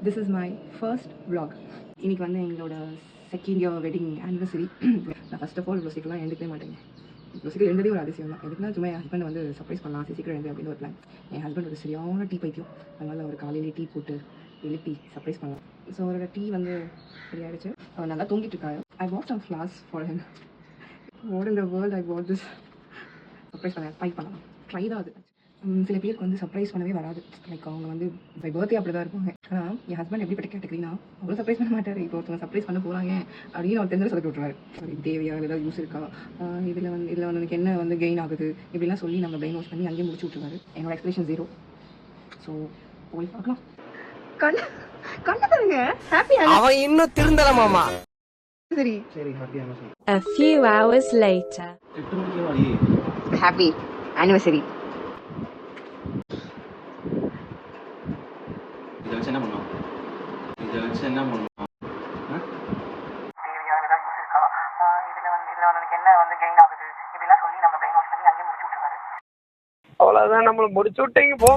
This is my first vlog. இன்னைக்கு வந்து எங்களோட செகண்ட் இயர் வெட்டிங் ஆனிவர்சரி. நான் ஃபர்ஸ்ட் ஆஃப் ஆல் இவ்வளோ சீக்கிரம் எழுந்துக்கவே மாட்டேங்க. இவ்வளோ சீக்கிரம் எழுந்ததே ஒரு அதிசயம் தான். எதுக்குன்னா சும்மா என் ஹஸ்பண்ட் வந்து சர்ப்ரைஸ் பண்ணலாம், சீக்கிரம் எழுந்து அப்படின்னு ஒரு பிளான். என் ஹஸ்பண்ட் ஒரு சரியான டீ பைத்தியம். அதனால் ஒரு காலையிலே டீ போட்டு எழுப்பி சர்ப்ரைஸ் பண்ணலாம். ஸோ அவரோட டீ வந்து ரெடி ஆகிடுச்சு. அவர் நல்லா தூங்கிட்டு இருக்காரு. I want some flowers for him. What in the world I want this. Surprise பண்ண ட்ரை பண்ணலாம். ட்ரை தான் அது. சில பேருக்கு வந்து சர்ப்ரைஸ் பண்ணவே வராது. லைக் அவங்க வந்து பை பர்த்டே அப்படி தான் இருப்பாங்க. ஆனால் என் ஹஸ்பண்ட் எப்படிப்பட்ட கேட்டகரினா அவ்வளோ சர்ப்ரைஸ் பண்ண மாட்டார். இப்போ ஒருத்தவங்க சர்ப்ரைஸ் பண்ண போகிறாங்க அப்படின்னு அவர் தெரிஞ்சு சொல்லி விட்ருவாரு. இது தேவையா, ஏதாவது யூஸ் இருக்கா, இதில் வந்து எனக்கு என்ன வந்து கெயின் ஆகுது இப்படிலாம் சொல்லி நம்ம பிரெயின் வாஷ் பண்ணி அங்கேயே முடிச்சு விட்ருவாரு. என்னோட எக்ஸ்பிரேஷன் 0. ஸோ போய் பார்க்கலாம். கண்ணு தருங்க. ஹாப்பியா அவன் இன்னும் திருந்தலமாமா. சரி சரி ஹாப்பியா. A few hours later. Happy anniversary. இதை வச்சு என்ன பண்ணுவோம்? தேவையான ஏதாவது யூஸ் இருக்கா, இதில் எனக்கு என்ன வந்து கெயின் ஆகுது இப்படிலாம் சொல்லி நம்ம பிரெயின் வாஷ் பண்ணி அங்கேயே முடிச்சு விட்ருவாரு. அவ்வளோதான், நம்மளை முடிச்சு விட்டீங்க போ.